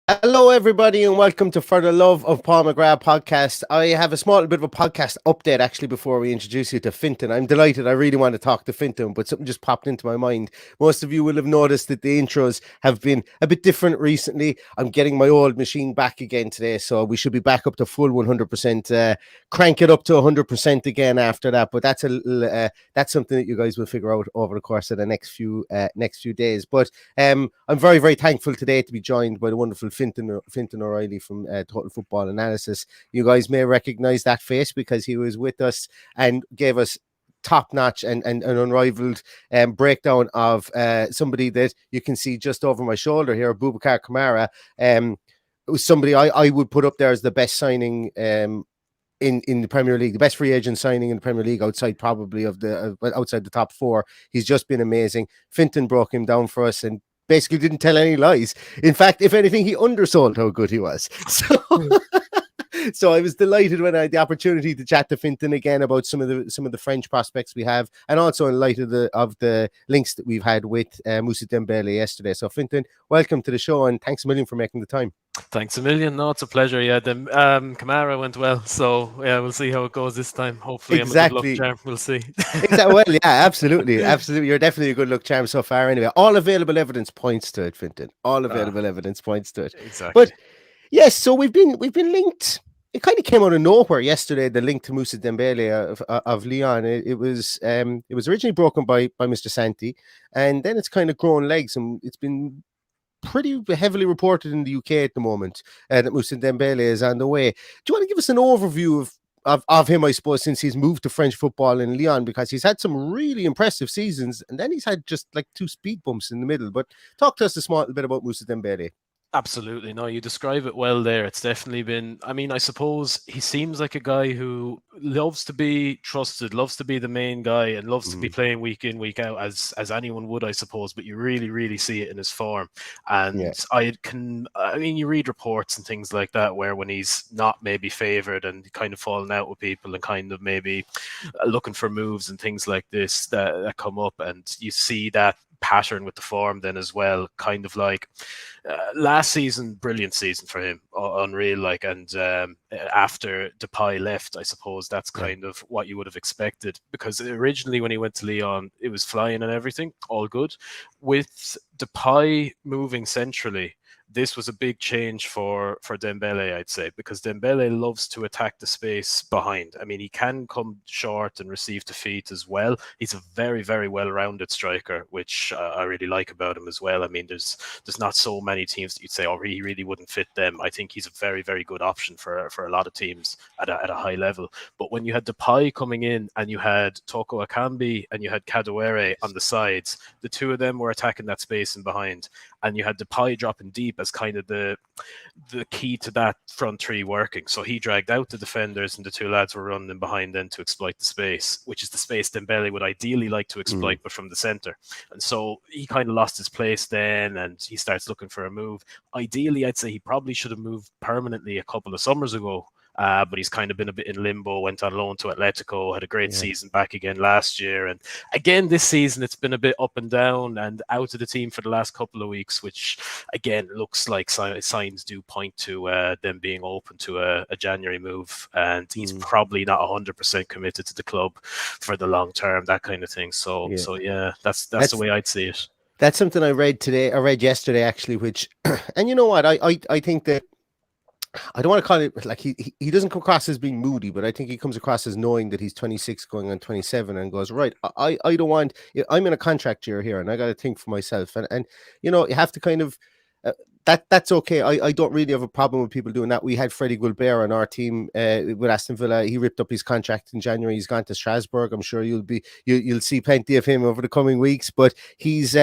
Hello, everybody, and welcome to For the Love of Paul McGrath podcast. I have a small bit of a podcast update actually before we introduce you to Fintan. I'm delighted. I really want to talk to Fintan, but something just popped into my mind. Most of you will have noticed that the intros have been a bit different recently. I'm getting my old machine back again today, so we should be back up to full 100%. Crank it up to 100% again after that. But that's something that you guys will figure out over the course of the next few days. But I'm very, very thankful today to be joined by the wonderful Fintan O'Reilly from Total Football Analysis. You guys may recognize that face because he was with us and gave us top-notch and an unrivaled breakdown of somebody that you can see just over my shoulder here, Boubacar Kamara. It was somebody I would put up there as the best signing in the Premier League, the best free agent signing in the Premier League outside probably of outside the top four. He's just been amazing. Fintan broke him down for us and basically didn't tell any lies. In fact, if anything, he undersold how good he was. So I was delighted when I had the opportunity to chat to Fintan again about some of the French prospects we have, and also in light of the links that we've had with Musa Dembele yesterday. So Fintan, welcome to the show, and thanks a million for making the time. Thanks a million. No, it's a pleasure. Yeah, the Kamara went well, so yeah, we'll see how it goes this time. Hopefully, Exactly. I'm a good luck charm. We'll see. Exactly. Well, yeah, absolutely. You're definitely a good luck charm so far. Anyway, all available evidence points to it, Fintan. All available evidence points to it. Exactly. But yes, so we've been linked. It kind of came out of nowhere yesterday. The link to Musa Dembele of Lyon. It was originally broken by Mr. Santi, and then it's kind of grown legs, and it's been pretty heavily reported in the UK at the moment that Musa Dembele is on the way. Do you want to give us an overview of him, I suppose, since he's moved to French football in Lyon, because he's had some really impressive seasons, and then he's had just like two speed bumps in the middle. But talk to us a small bit about Musa Dembele. Absolutely. No, you describe it well there. It's definitely been, I mean, I suppose he seems like a guy who loves to be trusted, loves to be the main guy, and loves to be playing week in, week out, as anyone would, I suppose. But you really, really see it in his form. And I mean, you read reports and things like that where when he's not maybe favoured and kind of falling out with people and kind of maybe looking for moves and things like this that come up, and you see that pattern with the form then as well, kind of like last season, brilliant season for him, unreal, like, and after Depay left, I suppose that's kind of what you would have expected, because originally when he went to Lyon, it was flying and everything, all good. With Depay moving centrally, this was a big change for Dembele, I'd say, because Dembele loves to attack the space behind. I mean, he can come short and receive defeat as well. He's a very, very well-rounded striker, which I really like about him as well. I mean, there's not so many teams that you'd say, oh, he really wouldn't fit them. I think he's a very, very good option for a lot of teams at a high level. But when you had Depay coming in and you had Toko Akambi and you had Kadewere on the sides, the two of them were attacking that space and behind, and you had Depay dropping deep as kind of the key to that front three working. So he dragged out the defenders, and the two lads were running behind then to exploit the space, which is the space Dembele would ideally like to exploit, but from the centre. And so he kind of lost his place then, and he starts looking for a move. Ideally, I'd say he probably should have moved permanently a couple of summers ago. But he's kind of been a bit in limbo, went on loan to Atletico, had a great season back again last year. And again, this season, it's been a bit up and down and out of the team for the last couple of weeks, which again, looks like signs do point to them being open to a January move. And he's probably not 100% committed to the club for the long term, that kind of thing. So yeah, that's the way I'd see it. That's something I read yesterday, actually, which, and you know what, I think that, I don't want to call it like he doesn't come across as being moody, but I think he comes across as knowing that he's 26 going on 27 and goes, right, I don't want, I'm in a contract year here and I got to think for myself. And you know, you have to kind of, that's okay. I don't really have a problem with people doing that. We had Freddie Gilbert on our team with Aston Villa. He ripped up his contract in January. He's gone to Strasbourg. I'm sure you'll see plenty of him over the coming weeks, but he's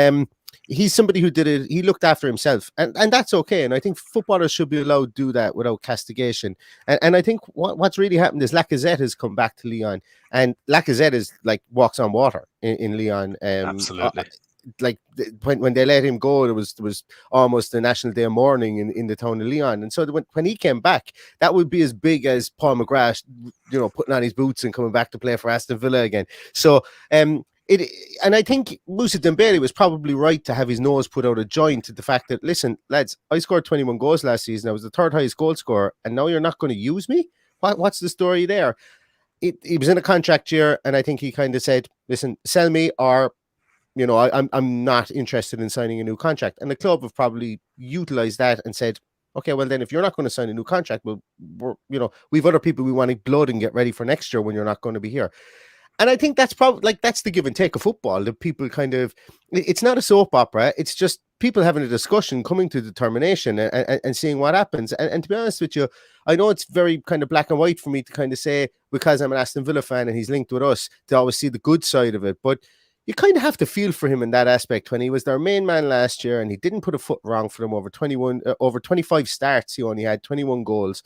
somebody who did it. He looked after himself, and that's okay. And I think footballers should be allowed to do that without castigation. And I think what's really happened is Lacazette has come back to Lyon, and Lacazette is like walks on water in Lyon. Absolutely. Like when they let him go, there was almost a national day of mourning in the town of Lyon. And so when he came back, that would be as big as Paul McGrath, you know, putting on his boots and coming back to play for Aston Villa again. So it, and I think Musa Dembele was probably right to have his nose put out of joint to the fact that, listen, lads, I scored 21 goals last season. I was the third highest goal scorer, and now you're not going to use me? What's the story there? He was in a contract year, and I think he kind of said, listen, sell me, or I'm not interested in signing a new contract. And the club have probably utilized that and said, okay, well then if you're not going to sign a new contract, well, we've other people we want to blood and get ready for next year when you're not going to be here. And I think that's probably that's the give and take of football. The people it's not a soap opera. It's just people having a discussion, coming to determination and seeing what happens. And to be honest with you, I know it's very kind of black and white for me to kind of say, because I'm an Aston Villa fan and he's linked with us, to always see the good side of it. But you kind of have to feel for him in that aspect. When he was their main man last year and he didn't put a foot wrong for them over 25 starts, he only had 21 goals.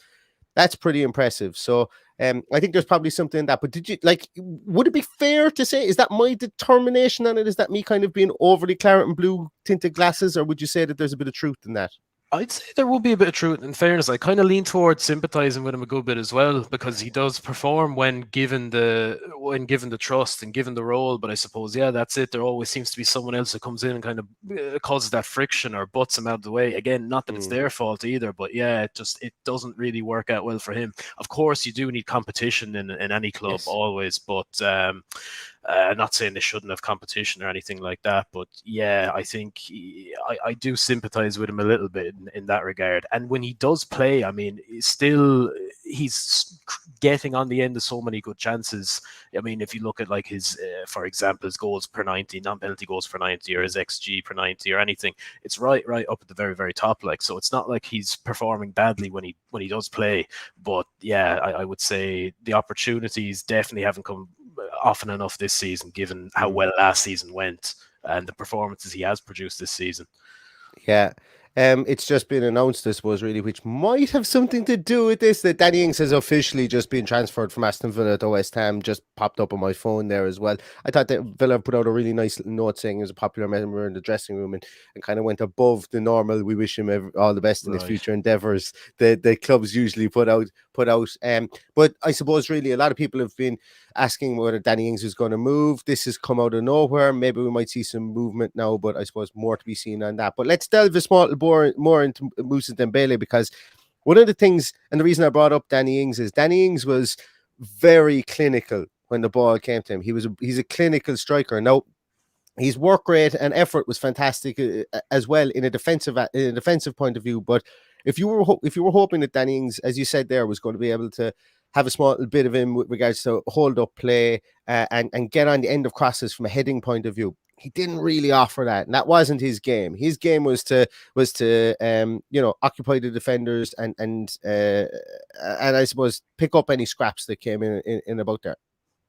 That's pretty impressive. So I think there's probably something in that. But would it be fair to say, is that my determination on it? Is that me kind of being overly claret and blue tinted glasses? Or would you say that there's a bit of truth in that? I'd say there will be a bit of truth. In fairness, I kind of lean towards sympathizing with him a good bit as well, because he does perform when given the trust and given the role. But I suppose, yeah, that's it. There always seems to be someone else that comes in and kind of causes that friction or butts him out of the way. Again, not that it's their fault either, but yeah, it doesn't really work out well for him. Of course, you do need competition in any club, yes, always, but not saying they shouldn't have competition or anything like that, but yeah, I think I do sympathize with him a little bit in that regard. And when he does play, I mean, he's getting on the end of so many good chances. I mean, if you look at like his, for example, his goals per 90, non-penalty goals per 90, or his XG per 90 or anything, it's right up at the very, very top. Like, so it's not like he's performing badly when he does play. But yeah, I would say the opportunities definitely haven't come often enough this season, given how well last season went and the performances he has produced this season. Yeah. It's just been announced, I suppose, really, which might have something to do with this, that Danny Ings has officially just been transferred from Aston Villa to West Ham. Just popped up on my phone there as well. I thought that Villa put out a really nice note saying he was a popular member in the dressing room and kind of went above the normal. We wish him all the best in his future endeavours. The clubs usually put out. But I suppose really a lot of people have been asking whether Danny Ings is going to move. This has come out of nowhere. Maybe we might see some movement now, but I suppose more to be seen on that. But let's delve a small more into Musa Dembele, because one of the things, and the reason I brought up Danny Ings is Danny Ings was very clinical when the ball came to him. He's a clinical striker. Now, his work rate and effort was fantastic as well in a defensive point of view. But if you were hoping that Danny Ings, as you said there, was going to be able to have a small bit of him with regards to hold up play and get on the end of crosses from a heading point of view, he didn't really offer that, and that wasn't his game. His game was to occupy the defenders and I suppose pick up any scraps that came in about there,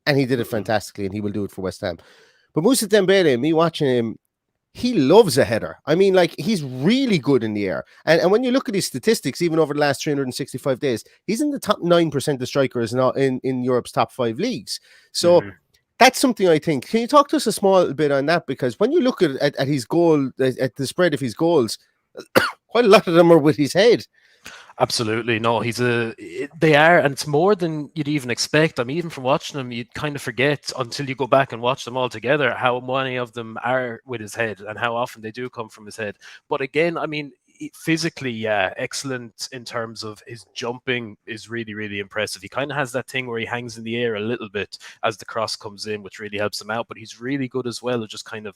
and he did it fantastically, and he will do it for West Ham. But Musa Dembele, me watching him, he loves a header. I mean, like, he's really good in the air. And when you look at his statistics, even over the last 365 days, he's in the top 9% of strikers in Europe's top 5 leagues. So that's something I think. Can you talk to us a small bit on that? Because when you look at his goal, at the spread of his goals, quite a lot of them are with his head. Absolutely. No, they are, and it's more than you'd even expect. I mean, even from watching them, you'd kind of forget until you go back and watch them all together how many of them are with his head and how often they do come from his head. But again, I mean, physically, yeah, excellent in terms of his jumping is really, really impressive. He kind of has that thing where he hangs in the air a little bit as the cross comes in, which really helps him out. But he's really good as well at just kind of,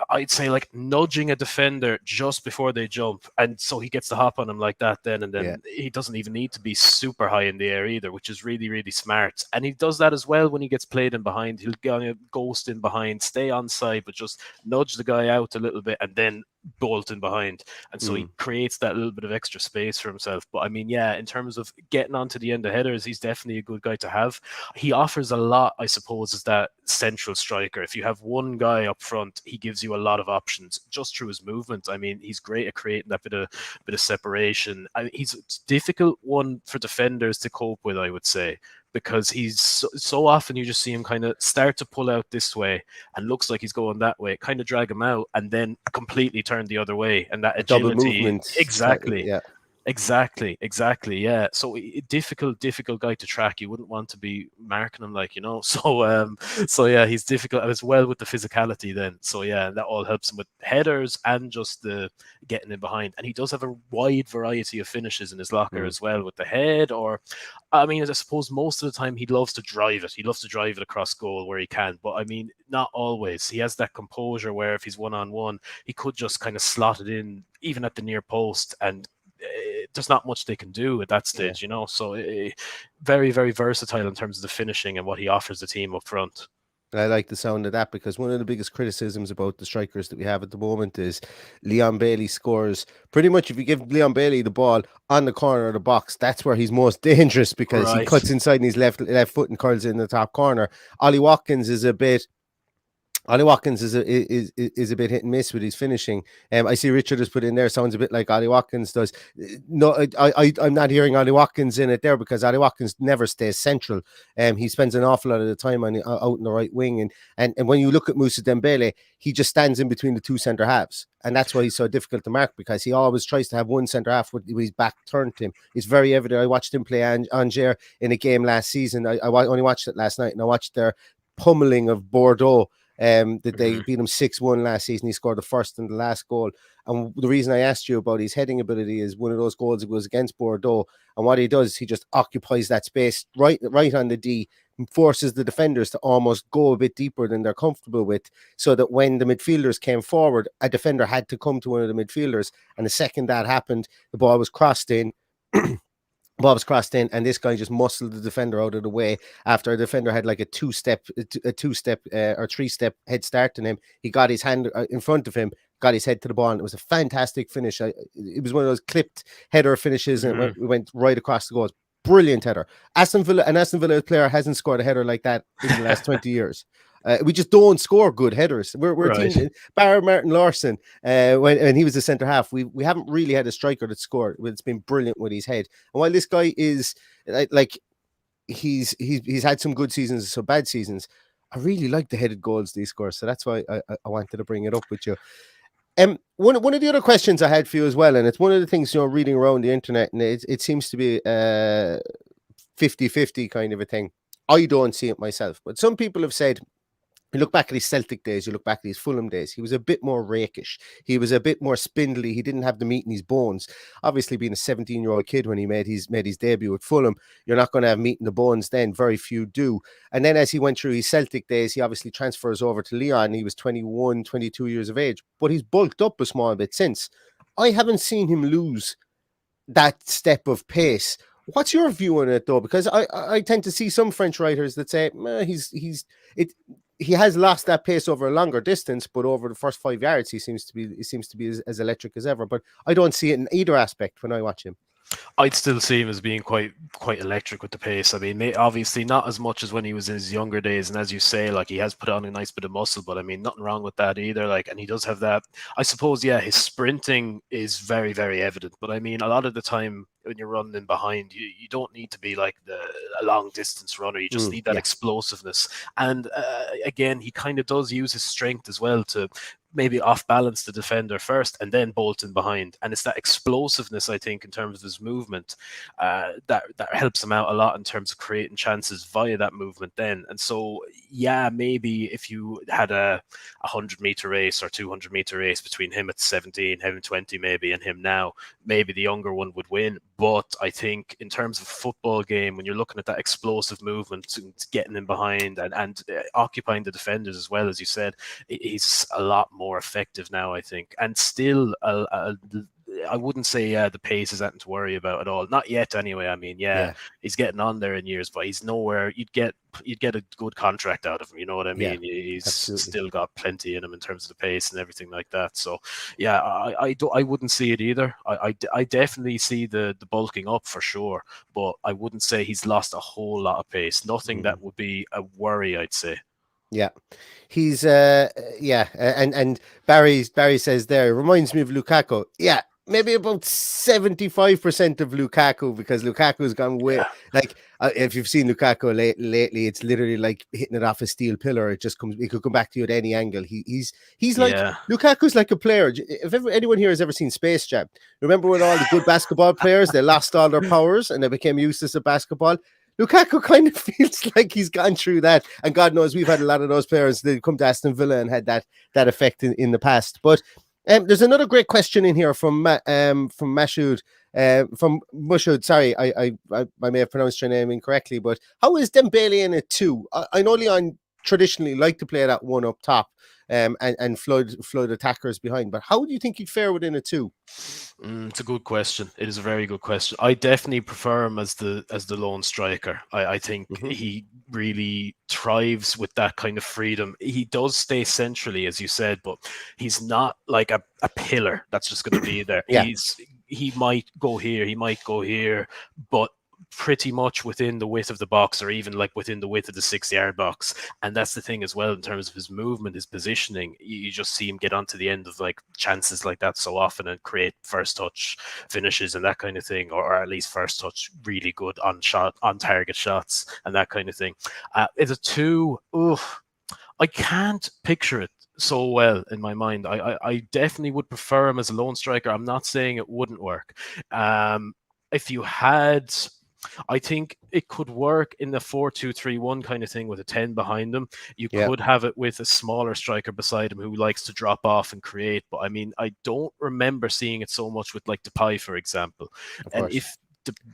I'd say, like nudging a defender just before they jump, and so he gets the hop on him like that then, and then he doesn't even need to be super high in the air either, which is really, really smart. And he does that as well when he gets played in behind. He'll ghost in behind, stay on side, but just nudge the guy out a little bit and then bolt in behind, and so he creates that little bit of extra space for himself. But I mean, yeah, in terms of getting onto the end of headers, he's definitely a good guy to have. He offers a lot, I suppose, as that central striker. If you have one guy up front, he gives you a lot of options just through his movement. I mean, he's great at creating that bit of separation. I mean, he's a difficult one for defenders to cope with, I would say, because he's so often you just see him kind of start to pull out this way and looks like he's going that way, kind of drag him out and then completely turn the other way. And that agility, double movement. Exactly. Yeah. Exactly. Yeah. So difficult guy to track. You wouldn't want to be marking him, like, you know. So yeah, he's difficult as well with the physicality then. So yeah, that all helps him with headers and just the getting in behind. And he does have a wide variety of finishes in his locker as well, with the head, or I mean, I suppose most of the time he loves to drive it. He loves to drive it across goal where he can. But I mean, not always. He has that composure where if he's one-on-one, he could just kind of slot it in even at the near post, and there's not much they can do at that stage, you know. So very, very versatile in terms of the finishing and what he offers the team up front. I like the sound of that, because one of the biggest criticisms about the strikers that we have at the moment is Leon Bailey scores. Pretty much, if you give Leon Bailey the ball on the corner of the box, that's where he's most dangerous, because he cuts inside in his left foot and curls in the top corner. Ollie Watkins is a bit hit and miss with his finishing. I see Richard has put in there, sounds a bit like Ollie Watkins does. No, I'm not hearing Ollie Watkins in it there, because Ollie Watkins never stays central. He spends an awful lot of the time out in the right wing, and when you look at Musa Dembele, he just stands in between the two centre halves, and that's why he's so difficult to mark, because he always tries to have one centre half with his back turned to him. It's very evident. I watched him play Angers in a game last season. I only watched it last night, and I watched their pummeling of Bordeaux. That they beat him 6-1 last season. He scored the first and the last goal. And the reason I asked you about his heading ability is one of those goals that goes against Bordeaux. And what he does, he just occupies that space right on the D, forces the defenders to almost go a bit deeper than they're comfortable with, so that when the midfielders came forward, a defender had to come to one of the midfielders. And the second that happened, the ball was crossed in. And this guy just muscled the defender out of the way after a defender had like a two-step or three-step head start on him. He got his hand in front of him, got his head to the ball, and it was a fantastic finish. It was one of those clipped header finishes, and it went right across the goals. Brilliant header. Aston Villa player hasn't scored a header like that in the last 20 years. We just don't score good headers. We're a team. Barry Martin Larson, when he was the centre half, we haven't really had a striker that scored. It's been brilliant with his head. And while this guy is like he's had some good seasons, some bad seasons, I really like the headed goals that he scores. So that's why I wanted to bring it up with you. One of the other questions I had for you as well, and it's one of the things, reading around the internet, and it seems to be 50-50 kind of a thing. I don't see it myself, but some people have said, you look back at his Celtic days, you look back at his Fulham days, he was a bit more rakish. He was a bit more spindly. He didn't have the meat in his bones. Obviously, being a 17-year-old kid when he made his debut at Fulham, you're not going to have meat in the bones then. Very few do. And then as he went through his Celtic days, he obviously transfers over to Lyon. He was 21, 22 years of age, but he's bulked up a small bit since. I haven't seen him lose that step of pace. What's your view on it, though? Because I tend to see some French writers that say he has lost that pace over a longer distance, but over the first 5 yards, he seems to be as electric as ever. But I don't see it in either aspect when I watch him. I'd still see him as being quite electric with the pace. I mean, obviously not as much as when he was in his younger days. And as you say, like, he has put on a nice bit of muscle, but I mean, nothing wrong with that either. Like, and he does have that. I suppose, yeah, his sprinting is very, very evident. But I mean, a lot of the time when you're running in behind, you don't need to be like a long distance runner. You just need that explosiveness. And again, he kind of does use his strength as well to maybe off balance the defender first and then bolt in behind. And it's that explosiveness, I think, in terms of his movement, that helps him out a lot in terms of creating chances via that movement then. And so, yeah, maybe if you had a 100-meter race or 200-meter race between him at 17, him 20 maybe, and him now, maybe the younger one would win. But I think in terms of football game, when you're looking at that explosive movement and getting in behind and occupying the defenders as well, as you said, he's a lot more effective now, I think. And still, I wouldn't say the pace is anything to worry about at all. Not yet, anyway. I mean, he's getting on there in years, but he's nowhere. You'd get a good contract out of him. You know what I mean? He's still got plenty in him in terms of the pace and everything like that. So, yeah, I wouldn't see it either. I definitely see the bulking up for sure, but I wouldn't say he's lost a whole lot of pace. Nothing that would be a worry, I'd say. Yeah, he's and Barry says there, reminds me of Lukaku. Yeah, maybe about 75% of Lukaku, because Lukaku's gone way like if you've seen Lukaku lately, it's literally like hitting it off a steel pillar. It just comes. It could come back to you at any angle. He's like Lukaku's like a player. If anyone here has ever seen Space Jam, remember when all the good basketball players they lost all their powers and they became useless at basketball. Lukaku kind of feels like he's gone through that, and God knows we've had a lot of those players that come to Aston Villa and had that effect in the past. But there's another great question in here from Mashoud. From Mushud, sorry, I may have pronounced your name incorrectly, but how is Dembele in it too? I know Leon traditionally like to play that one up top, and flood attackers behind, but how do you think he'd fare within it too? It's a good question. It is a very good question. I definitely prefer him as the lone striker. I think he really thrives with that kind of freedom. He does stay centrally, as you said, but he's not like a pillar that's just going to be there. Yeah. He might go here, he might go here, but pretty much within the width of the box, or even like within the width of the 6-yard box. And that's the thing as well in terms of his movement, his positioning. You just see him get onto the end of like chances like that so often and create first touch finishes and that kind of thing, or at least first touch really good on target shots and that kind of thing. It's a 2. I can't picture it so well in my mind. I definitely would prefer him as a lone striker. I'm not saying it wouldn't work. If you had, I think it could work in the 4-2-3-1 kind of thing with a 10 behind him. You could have it with a smaller striker beside him who likes to drop off and create. But I mean, I don't remember seeing it so much with like Depay, for example. And if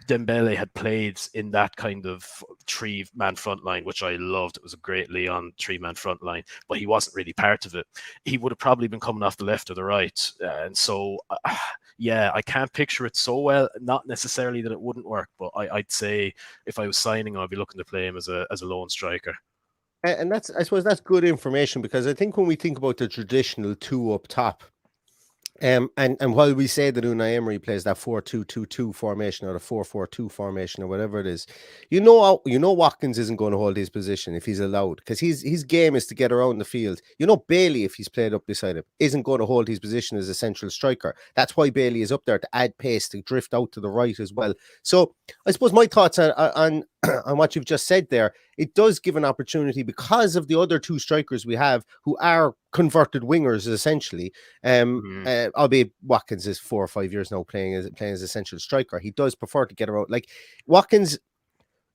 Dembele had played in that kind of 3-man front line, which I loved. It was a great Leon 3-man front line, but he wasn't really part of it. He would have probably been coming off the left or the right. And so, I can't picture it so well. Not necessarily that it wouldn't work, but I'd say if I was signing, I'd be looking to play him as a lone striker. And I suppose that's good information, because I think when we think about the traditional 2 up top, and while we say that Unai Emery plays that 4-2-2-2 formation or the 4-4-2 formation or whatever it is, Watkins isn't going to hold his position if he's allowed, because his game is to get around the field. Bailey, if he's played up beside him, isn't going to hold his position as a central striker. That's why Bailey is up there, to add pace, to drift out to the right as well. So I suppose my thoughts on what you've just said there, it does give an opportunity, because of the other 2 strikers we have who are converted wingers essentially. Albeit Watkins is 4 or 5 years now playing as a central striker. He does prefer to get around. Like Watkins,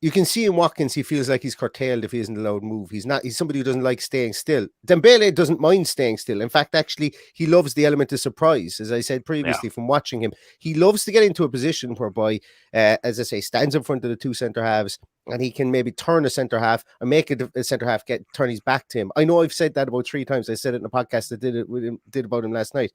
you can see in Watkins, he feels like he's curtailed if he isn't allowed to move. He's somebody who doesn't like staying still. Dembele doesn't mind staying still. In fact, actually, he loves the element of surprise. As I said previously, from watching him, he loves to get into a position whereby, as I say, stands in front of the 2 centre halves, and he can maybe turn a centre half and make a centre half turn his back to him. I know I've said that about 3 times. I said it in a podcast that did about him last night.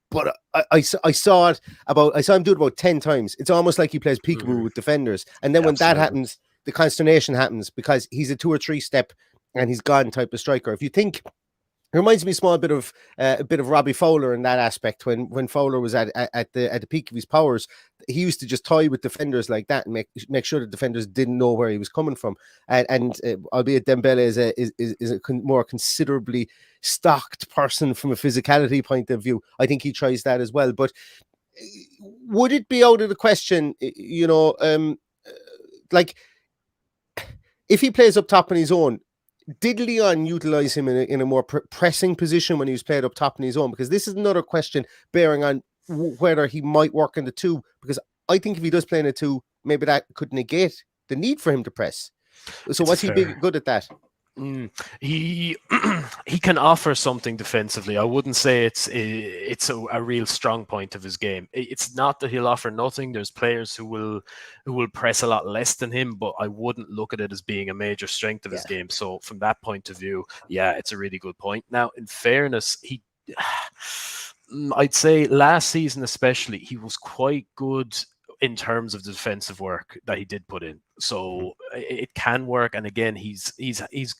But I saw him do it about 10 times. It's almost like he plays peekaboo with defenders. And then when that happens, the consternation happens, because he's a 2 or 3 step and he's gone type of striker. If you think, it reminds me a small bit of Robbie Fowler in that aspect. When Fowler was at the peak of his powers, he used to just toy with defenders like that and make sure the defenders didn't know where he was coming from. And albeit Dembele is a more considerably stocked person from a physicality point of view, I think he tries that as well. But would it be out of the question, like, if he plays up top on his own, did Leon utilize him in a more pressing position when he was played up top on his own? Because this is another question bearing on whether he might work in the 2. Because I think if he does play in a 2, maybe that could negate the need for him to press. So what's he good at that? He can offer something defensively. I wouldn't say it's a real strong point of his game. It's not that he'll offer nothing. There's players who will press a lot less than him, but I wouldn't look at it as being a major strength of his game. So from that point of view, it's a really good point. Now, in fairness, I'd say last season especially, he was quite good in terms of the defensive work that he did put in. So it can work. And again, he's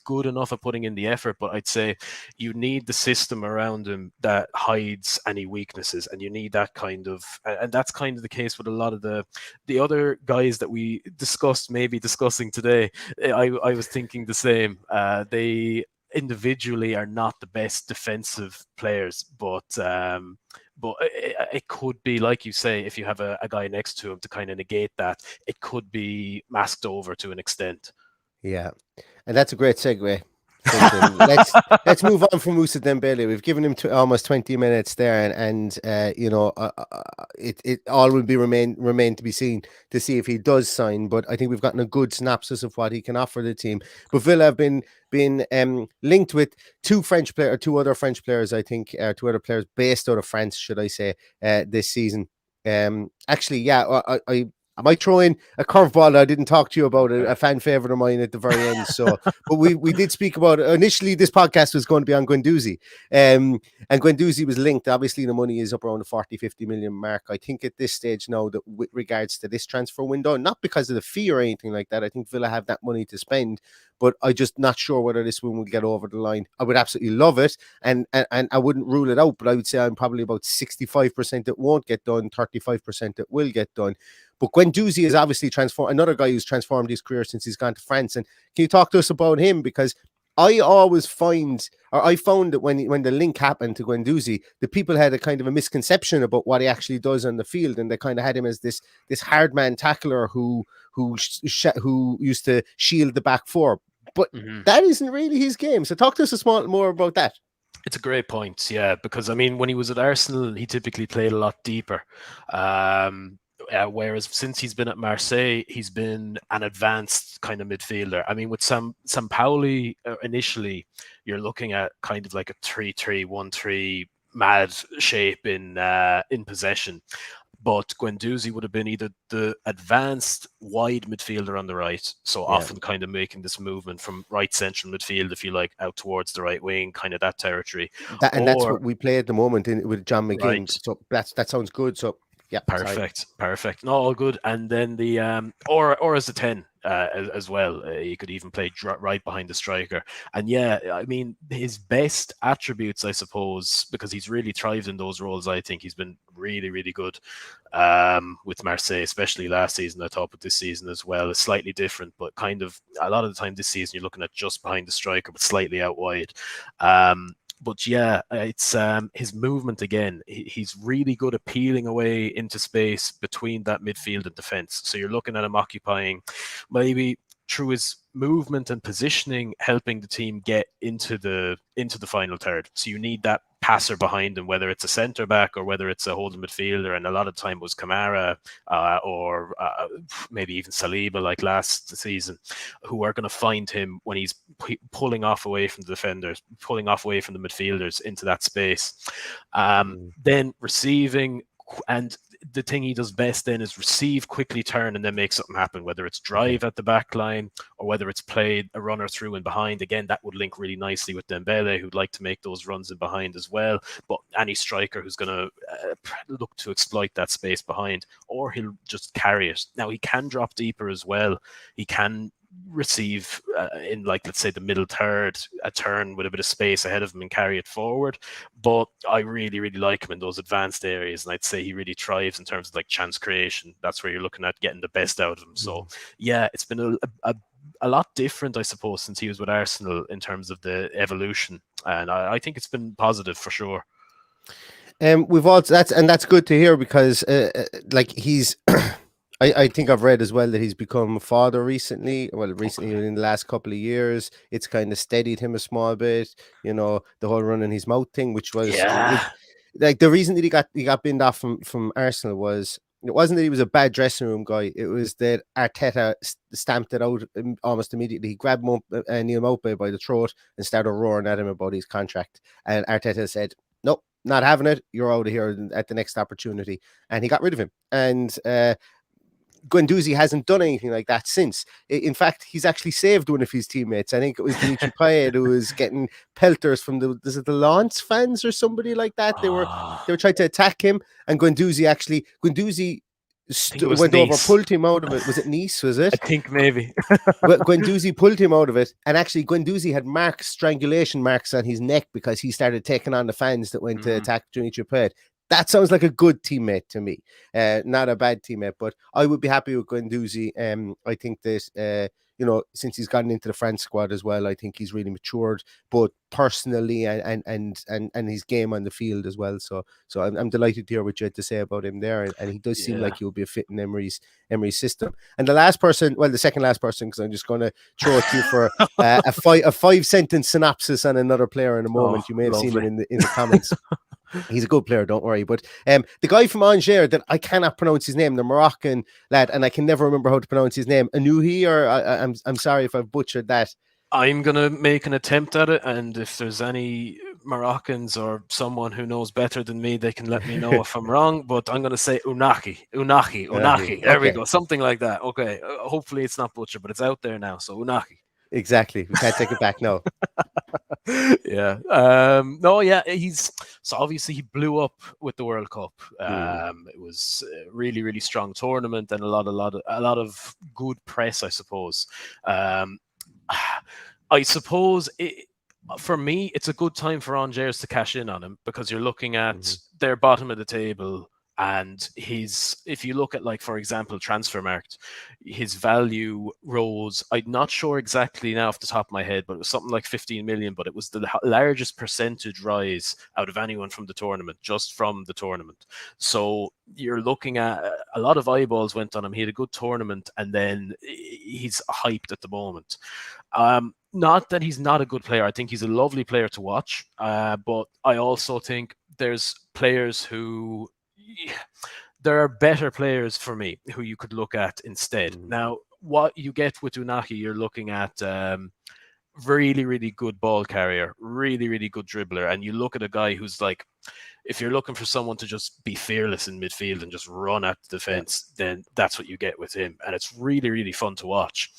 good enough at putting in the effort, but I'd say you need the system around him that hides any weaknesses, and you need that kind of, and that's kind of the case with a lot of the other guys that we discussing today. I was thinking the same. They individually are not the best defensive players, but But it could be, like you say, if you have a guy next to him to kind of negate that, it could be masked over to an extent. Yeah, and that's a great segue, Fintan. Let's move on from Musa Dembele. We've given him almost 20 minutes there, and it all will be remain to be seen to see if he does sign. But I think we've gotten a good synopsis of what he can offer the team. But Villa have been linked with two other French players. I think two other players based out of France, should I say, this season. Actually, yeah, I might throw in a curveball I didn't talk to you about, a fan favorite of mine at the very end. So, but we did speak about it. Initially, this podcast was going to be on Guendouzi. And Guendouzi was linked. Obviously, the money is up around the 40-50 million mark. I think at this stage now, that with regards to this transfer window, not because of the fee or anything like that, I think Villa have that money to spend, but I'm just not sure whether this one will get over the line. I would absolutely love it, and I wouldn't rule it out, but I would say I'm probably about 65% it won't get done, 35% it will get done. But Guendouzi is obviously another guy who's transformed his career since he's gone to France. And can you talk to us about him? Because I found that when the link happened to Guendouzi, the people had a kind of a misconception about what he actually does on the field, and they kind of had him as this hard man tackler who used to shield the back four. But that isn't really his game. So talk to us a small more about that. It's a great point, yeah, because I mean, when he was at Arsenal, he typically played a lot deeper. Whereas since he's been at Marseille, he's been an advanced kind of midfielder. I mean, with Sampaoli initially, you're looking at kind of like a 3-3-1-3 mad shape in possession. But Guendouzi would have been either the advanced wide midfielder on the right, so often kind of making this movement from right central midfield, if you like, out towards the right wing, kind of that territory. That's what we play at the moment with John McGinn. Right. So that sounds good. So yeah, perfect. No, all good. And then the or as a 10 as well. He could even play right behind the striker. And yeah, I mean, his best attributes, I suppose, because he's really thrived in those roles. I think he's been really, really good with Marseille, especially last season. I thought, but this season as well is slightly different. But kind of a lot of the time this season, you're looking at just behind the striker, but slightly out wide. But yeah, it's his movement again. He's really good at peeling away into space between that midfield and defense. So you're looking at him occupying, maybe through his movement and positioning, helping the team get into the final third. So you need that passer behind him, whether it's a centre back or whether it's a holding midfielder. And a lot of time it was Kamara or maybe even Saliba, like last season, who are going to find him when he's pulling off away from the defenders, pulling off away from the midfielders into that space. Then receiving, and the thing he does best then is receive, quickly turn, and then make something happen, whether it's drive at the back line or whether it's played a runner through and behind. Again, that would link really nicely with Dembele, who'd like to make those runs in behind as well. But any striker who's going to look to exploit that space behind, or he'll just carry it. Now, he can drop deeper as well. He can receive in, like, let's say the middle third, a turn with a bit of space ahead of him and carry it forward. But I really, really like him in those advanced areas, and I'd say he really thrives in terms of like chance creation. That's where you're looking at getting the best out of him. So yeah, it's been a lot different, I suppose, since he was with Arsenal in terms of the evolution, and I think it's been positive for sure. We've also that's good to hear, because like he's I think I've read as well that he's become a father recently. Well, recently in the last couple of years, it's kind of steadied him a small bit. You know, the whole running his mouth thing, which was like the reason that he got binned off from Arsenal was, it wasn't that he was a bad dressing room guy. It was that Arteta stamped it out almost immediately. He grabbed Neil Maupay by the throat and started roaring at him about his contract. And Arteta said, "Nope, not having it. You're out of here at the next opportunity." And he got rid of him. And Guendouzi hasn't done anything like that since. In fact, he's actually saved one of his teammates. I think it was Dimitri Payet who was getting pelters from the Lens fans or somebody like that. They were trying to attack him, and Guendouzi went over, pulled him out of it. Was it Nice? Was it? I think maybe. Guendouzi pulled him out of it, and actually Guendouzi had strangulation marks on his neck because he started taking on the fans that went to attack Dimitri Payet. That sounds like a good teammate to me, not a bad teammate. But I would be happy with Guendouzi. I think that you know, since he's gotten into the France squad as well, I think he's really matured, both personally and his game on the field as well. So I'm delighted to hear what you had to say about him there, and he does seem like he will be a fit in Emery's system. And the second last person, because I'm just going to throw it to you for a 5-sentence synopsis on another player in a moment. You may have seen him in the comments. He's a good player, don't worry. But the guy from Angers that I cannot pronounce his name, the Moroccan lad, and I can never remember how to pronounce his name. Ounahi, or I'm sorry if I've butchered that. I'm gonna make an attempt at it, and if there's any Moroccans or someone who knows better than me, they can let me know if I'm wrong. But I'm gonna say Ounahi. There we go, something like that. Okay, hopefully it's not butchered, but it's out there now. So Ounahi. Exactly. We can't take it back now. Yeah. No, yeah, so obviously he blew up with the World Cup. It was a really, really strong tournament and a lot of good press, I suppose. I suppose for me, it's a good time for Angers to cash in on him, because you're looking at their bottom of the table, and if you look at, like, for example, Transfermarkt, his value rose. I'm not sure exactly now off the top of my head, but it was something like 15 million, but it was the largest percentage rise out of anyone from the tournament, just from the tournament. So you're looking at a lot of eyeballs went on him. He had a good tournament, and then he's hyped at the moment. Not that he's not a good player. I think he's a lovely player to watch, but I also think there's players who... there are better players for me who you could look at instead. Now, what you get with Ounahi, you're looking at really, really good ball carrier, really, really good dribbler, and you look at a guy who's like, if you're looking for someone to just be fearless in midfield and just run at the defense, then that's what you get with him, and it's really, really fun to watch.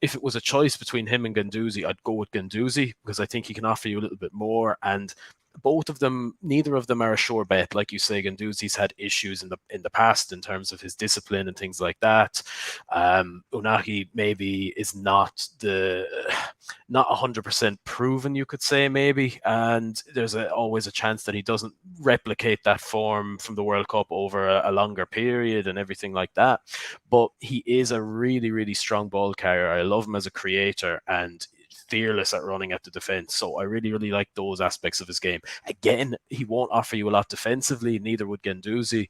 If it was a choice between him and Guendouzi, I'd go with Guendouzi, because I think he can offer you a little bit more, and both of them, neither of them are a sure bet. Like you say, Guendouzi's had issues in the past in terms of his discipline and things like that. Ounahi maybe is not 100% proven, you could say, maybe, and there's always a chance that he doesn't replicate that form from the World Cup over a longer period and everything like that. But he is a really, really strong ball carrier. I love him as a creator, and fearless at running at the defense. So I really, really like those aspects of his game. Again, he won't offer you a lot defensively, neither would Guendouzi.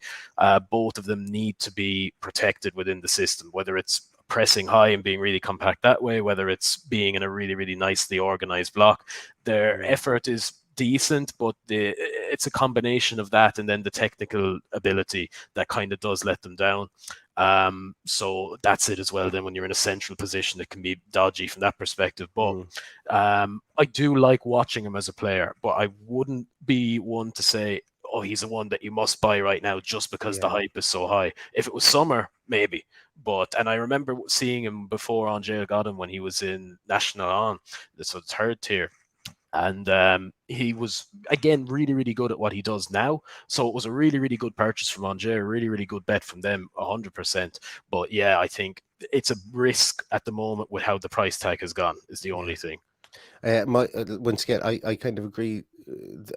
Both of them need to be protected within the system, whether it's pressing high and being really compact that way, whether it's being in a really, really nicely organized block. Their effort is decent, but it's a combination of that and then the technical ability that kind of does let them down. So that's it as well. Then when you're in a central position, it can be dodgy from that perspective. But I do like watching him as a player, but I wouldn't be one to say, oh, he's the one that you must buy right now just because the hype is so high. If it was summer, maybe. And I remember seeing him before Angers got him when he was in National, so third tier. And he was, again, really, really good at what he does now. So it was a really, really good purchase from Angers, really, really good bet from them, 100%. But yeah, I think it's a risk at the moment with how the price tag has gone, is the only thing. Once again, I kind of agree.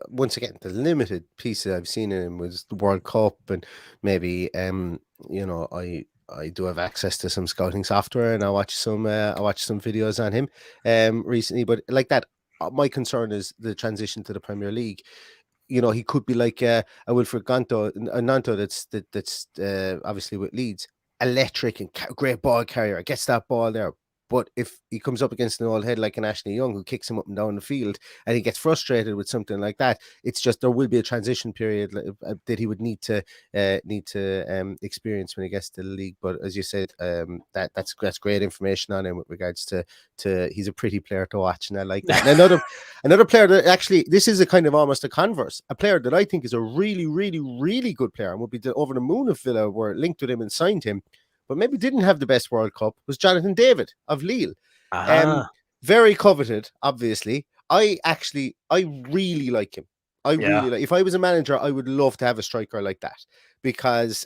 Once again, the limited pieces I've seen in him was the World Cup, and maybe I do have access to some scouting software, and I watched some videos on him recently. But like that, my concern is the transition to the Premier League. You know, he could be like a Wilfred Nanto that's obviously with Leeds, electric and great ball carrier, gets that ball there. But if he comes up against an old head like an Ashley Young who kicks him up and down the field, and he gets frustrated with something like that, it's just there will be a transition period that he would need to experience when he gets to the league. But as you said, that's great information on him with regards to he's a pretty player to watch, and I like that. And another player that actually, this is a kind of almost a converse, a player that I think is a really, really, really good player and would be over the moon if Villa were linked with him and signed him, but maybe didn't have the best World Cup, was Jonathan David of Lille. Very coveted, obviously. I really like him. Really like. If I was a manager, I would love to have a striker like that, because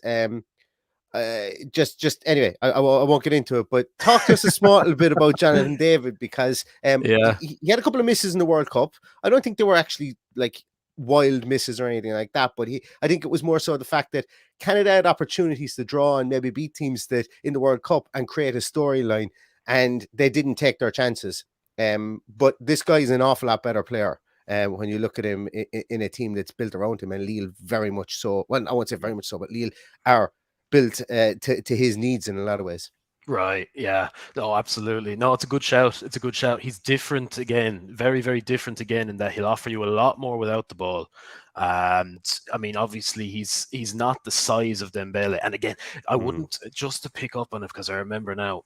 just anyway, I won't get into it. But talk to us a small little bit about Jonathan David, because he had a couple of misses in the World Cup. I don't think they were actually like wild misses or anything like that, but I think it was more so the fact that Canada had opportunities to draw and maybe beat teams that in the World Cup and create a storyline, and they didn't take their chances. But this guy is an awful lot better player. When you look at him in a team that's built around him, and Lille very much so. Well, I won't say very much so, but Lille are built to his needs in a lot of ways. Right. Yeah. No, absolutely. No, it's a good shout. It's a good shout. He's different again, very, very different again, in that he'll offer you a lot more without the ball. And I mean, obviously, he's not the size of Dembele. And again, I wouldn't, just to pick up on it, because I remember now.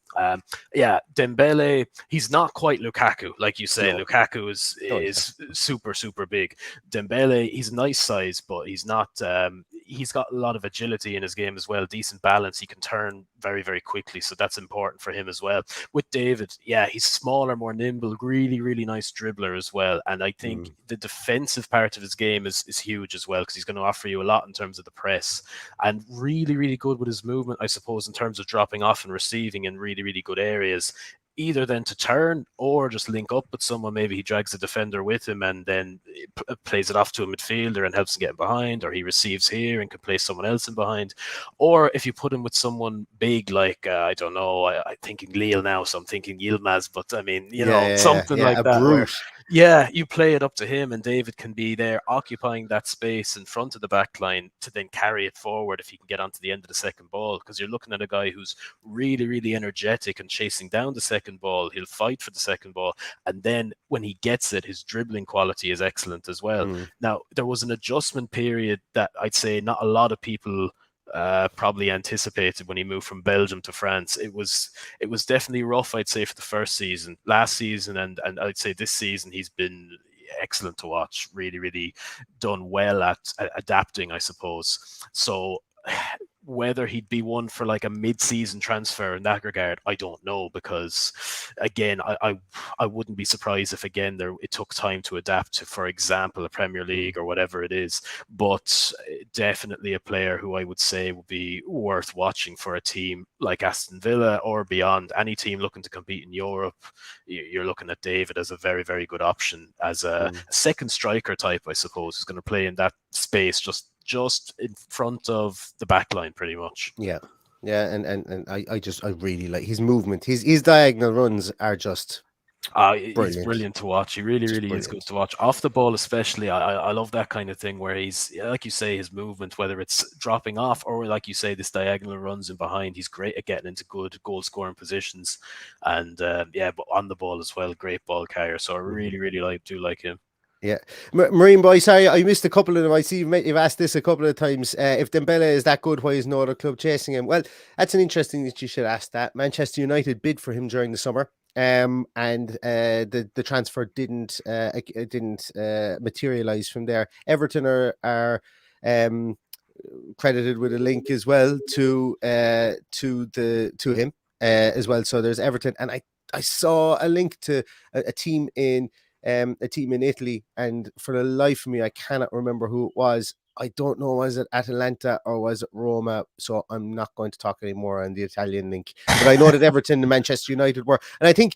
Yeah, Dembele, he's not quite Lukaku, like you say. No. Lukaku is super, super big. Dembele, he's a nice size, but he's not. He's got a lot of agility in his game as well, decent balance. He can turn very, very quickly, so that's important for him as well. With David, yeah, he's smaller, more nimble, really, really nice dribbler as well. And I think the defensive part of his game is huge as well, because he's going to offer you a lot in terms of the press, and really, really good with his movement, I suppose, in terms of dropping off and receiving in really, really good areas. Either then to turn or just link up with someone. Maybe he drags the defender with him and then plays it off to a midfielder and helps him get behind, or he receives here and can play someone else in behind. Or if you put him with someone big, like, I don't know, I'm thinking Lille now, so I'm thinking Yilmaz, but I mean, something like that. Where, you play it up to him, and David can be there occupying that space in front of the back line to then carry it forward if he can get onto the end of the second ball, because you're looking at a guy who's really, really energetic and chasing down the second ball. He'll fight for the second ball, and then when he gets it, his dribbling quality is excellent as well. Now, there was an adjustment period that I'd say not a lot of people probably anticipated when he moved from Belgium to France. It was definitely rough, I'd say, for the first season. Last season and I'd say this season, he's been excellent to watch. Really, really done well at adapting, I suppose. So whether he'd be one for like a mid-season transfer in that regard, I don't know, because again, I wouldn't be surprised if again it took time to adapt to, for example, a Premier League or whatever it is. But definitely a player who I would say would be worth watching for a team like Aston Villa or beyond. Any team looking to compete in Europe, you're looking at David as a very, very good option as a second striker type, I suppose, who's going to play in that space just in front of the back line, pretty much. Yeah, and I really like his movement. His diagonal runs are just he's brilliant to watch. He really, really is good to watch. Off the ball especially, I love that kind of thing where he's, like you say, his movement, whether it's dropping off or, like you say, this diagonal runs in behind. He's great at getting into good goal-scoring positions. And, but on the ball as well, great ball carrier. So I really, really do like him. Yeah, Marine boy, sorry, I missed a couple of them. I see you've asked this a couple of times. If Dembele is that good, why is no other club chasing him? Well, that's an interesting that you should ask that. Manchester United bid for him during the summer, and the transfer didn't materialize from there. Everton are credited with a link as well to him as well. So there's Everton, and I saw a link to a team in Italy, and for the life of me, I cannot remember who it was. I don't know, was it Atalanta or was it Roma? So I'm not going to talk anymore on the Italian link. But I know that Everton and Manchester United were, and I think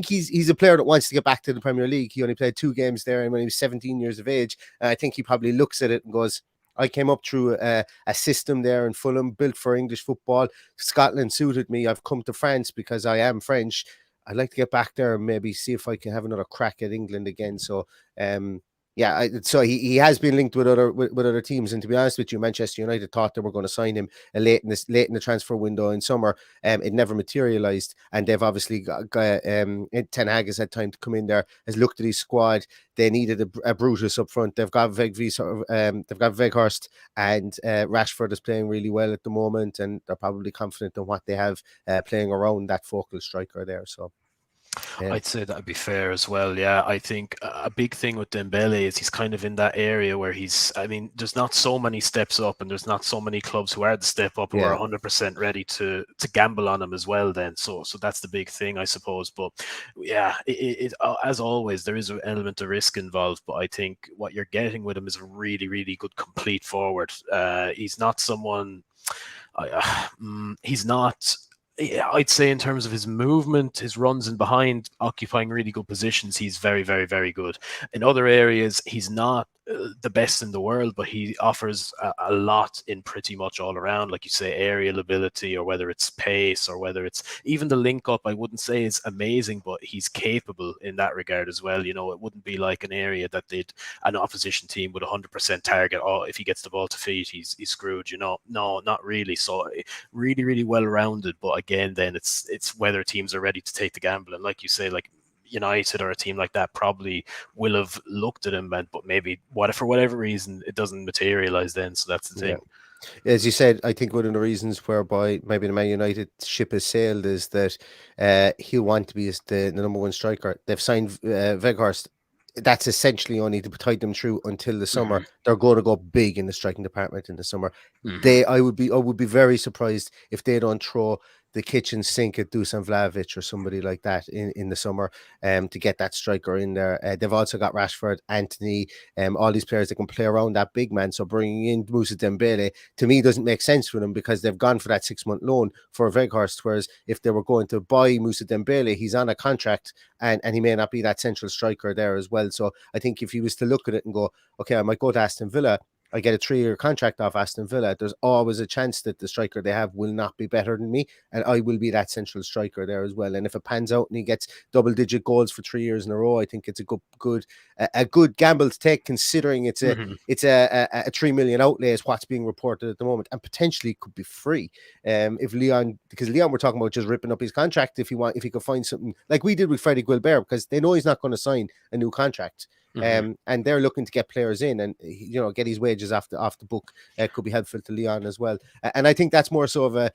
he's a player that wants to get back to the Premier League. He only played 2 games there, and when he was 17 years of age, and I think he probably looks at it and goes, I came up through a system there in Fulham, built for English football. Scotland suited me. I've come to France because I am French. I'd like to get back there and maybe see if I can have another crack at England again. So, so he has been linked with other teams. And to be honest with you, Manchester United thought they were going to sign him late in the transfer window in summer. It never materialised, and they've obviously got Ten Hag has had time to come in there, has looked at his squad. They needed a Brutus up front. They've got Weghorst, and Rashford is playing really well at the moment, and they're probably confident in what they have playing around that focal striker there. So I'd say that'd be fair as well. Yeah, I think a big thing with Dembele is he's kind of in that area where there's not so many steps up, and there's not so many clubs who are the step up who are 100% ready to gamble on him as well then. So that's the big thing, I suppose. But yeah, it as always, there is an element of risk involved, but I think what you're getting with him is a really, really good complete forward. He's not someone, he's not, I'd say in terms of his movement, his runs in behind, occupying really good positions, he's very, very, very good. In other areas, he's not the best in the world, but he offers a lot in pretty much all around, like you say, aerial ability, or whether it's pace, or whether it's even the link up. I wouldn't say is amazing, but he's capable in that regard as well. You know, it wouldn't be like an area that an opposition team would 100% target. Oh, if he gets the ball to feet, he's screwed. You know, no, not really. So really, really well rounded. But again, then it's whether teams are ready to take the gamble. And like you say, like United or a team like that probably will have looked at him, but maybe for whatever reason it doesn't materialize then. So that's the thing. As you said, I think one of the reasons whereby maybe the Man United ship has sailed is that he'll want to be the number one striker. They've signed Weghorst. That's essentially only to tide them through until the summer. Mm-hmm. They're going to go big in the striking department in the summer. Mm-hmm. I would be very surprised if they don't throw the kitchen sink at Dusan Vlahovic or somebody like that in the summer to get that striker in there. They've also got Rashford, Anthony, all these players that can play around that big man. So bringing in Musa Dembele, to me, doesn't make sense for them because they've gone for that 6-month loan for Weghorst, whereas if they were going to buy Musa Dembele, he's on a contract and he may not be that central striker there as well. So I think if he was to look at it and go, okay, I might go to Aston Villa, I get a 3-year contract off Aston Villa, there's always a chance that the striker they have will not be better than me, and I will be that central striker there as well. And if it pans out and he gets double-digit goals for 3 years in a row, I think it's a good gamble to take, considering it's a 3 million outlay is what's being reported at the moment, and potentially could be free. If Lyon, because Lyon were talking about just ripping up his contract if he could find something like we did with Freddie Guilbert, because they know he's not going to sign a new contract. And they're looking to get players in and get his wages off the book. Could be helpful to Lyon as well. And I think that's more so of a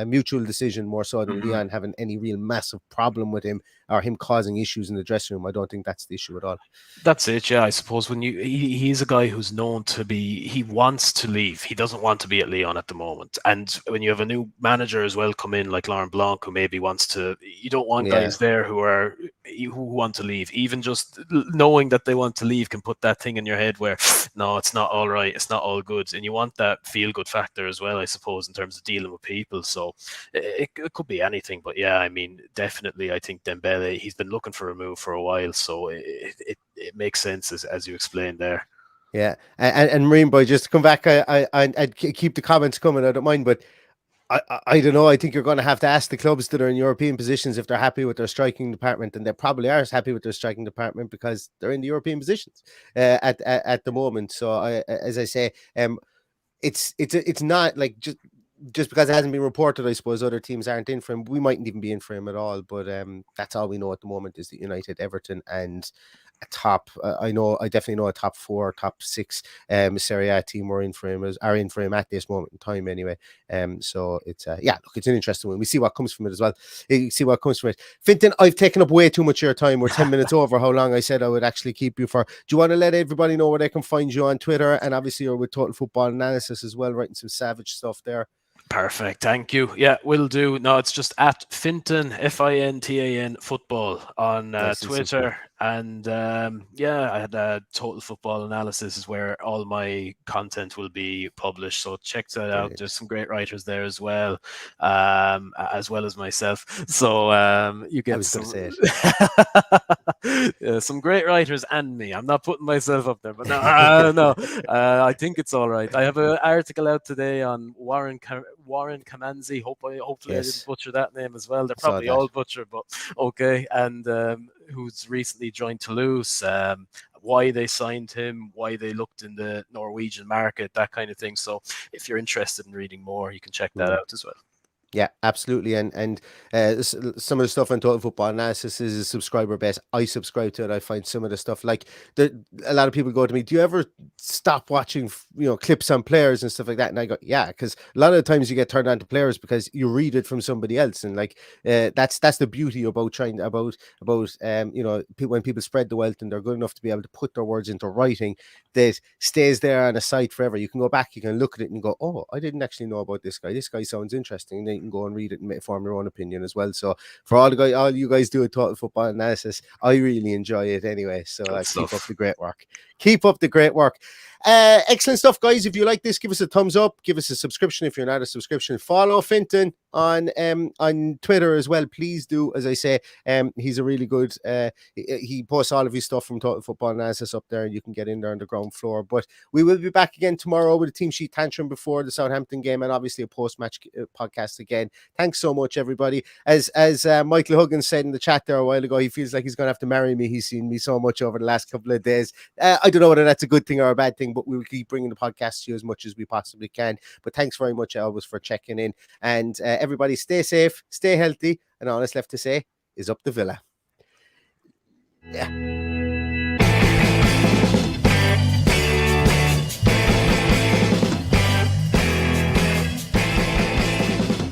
mutual decision, more so than Lyon having any real massive problem with him or him causing issues in the dressing room. I don't think that's the issue at all. That's it. Yeah, I suppose when he's a guy who's known to be, he wants to leave. He doesn't want to be at Lyon at the moment. And when you have a new manager as well come in, like Laurent Blanc, who maybe wants to, you don't want guys there who want to leave. Even just knowing that they want to leave can put that thing in your head where, no, it's not all right. It's not all good. And you want that feel good factor as well, I suppose, in terms of dealing with people. So it could be anything. But yeah, I mean, definitely, I think Dembele, he's been looking for a move for a while. So it makes sense as you explained there. Yeah. And Marine Boy, just to come back, I'd keep the comments coming. I don't mind, but I don't know. I think you're going to have to ask the clubs that are in European positions if they're happy with their striking department, and they probably are happy with their striking department because they're in the European positions at the moment. So as I say, it's not like just because it hasn't been reported, I suppose other teams aren't in for him. We mightn't even be in for him at all. But that's all we know at the moment is that United, Everton, and a top. I definitely know a top 4, top 6 Serie A team are in for him at this moment in time. Anyway, so it's look, it's an interesting one. We see what comes from it as well. You see what comes from it. Fintan, I've taken up way too much of your time. We're 10 minutes over how long I said I would actually keep you for. Do you want to let everybody know where they can find you on Twitter, and obviously you're with Total Football Analysis as well, writing some savage stuff there? Perfect. Thank you. Yeah, will do. No, it's just at Fintan, Fintan football on Twitter. And I had a Total Football Analysis is where all my content will be published. So check that out. There's some great writers there as well as myself. So you get some great writers and me. I'm not putting myself up there, but no, I think it's all right. I have an article out today on Warren Kamanzi. Hopefully I didn't butcher that name as well. They're probably all butchered, but okay. And who's recently joined Toulouse, why they signed him, why they looked in the Norwegian market, that kind of thing. So if you're interested in reading more, you can check that out as well. Yeah, absolutely. And some of the stuff on Total Football Analysis is subscriber based. I subscribe to it. I find some of the stuff like a lot of people go to me, do you ever stop watching clips on players and stuff like that? And I go, yeah, because a lot of the times you get turned on to players because you read it from somebody else, and like that's the beauty about when people spread the wealth and they're good enough to be able to put their words into writing that stays there on a site forever. You can go back, you can look at it and go, oh, I didn't actually know about this guy. This guy sounds interesting. And can go and read it and form your own opinion as well. So for all you guys do at Total Football Analysis, I really enjoy it anyway. So keep up the great work. Keep up the great work. Excellent stuff, guys. If you like this, give us a thumbs up, give us a subscription if you're not a subscription. Follow Fintan on Twitter as well. Please do, as I say. He's a really good he posts all of his stuff from Total Football Analysis up there, and you can get in there on the ground floor. But we will be back again tomorrow with a team sheet tantrum before the Southampton game, and obviously a post-match podcast again. Thanks so much, everybody. As Michael Huggins said in the chat there a while ago, he feels like he's going to have to marry me. He's seen me so much over the last couple of days. I don't know whether that's a good thing or a bad thing, but we'll keep bringing the podcast to you as much as we possibly can. But thanks very much, Elvis, for checking in. And everybody stay safe, stay healthy, and all that's left to say is up the Villa. Yeah.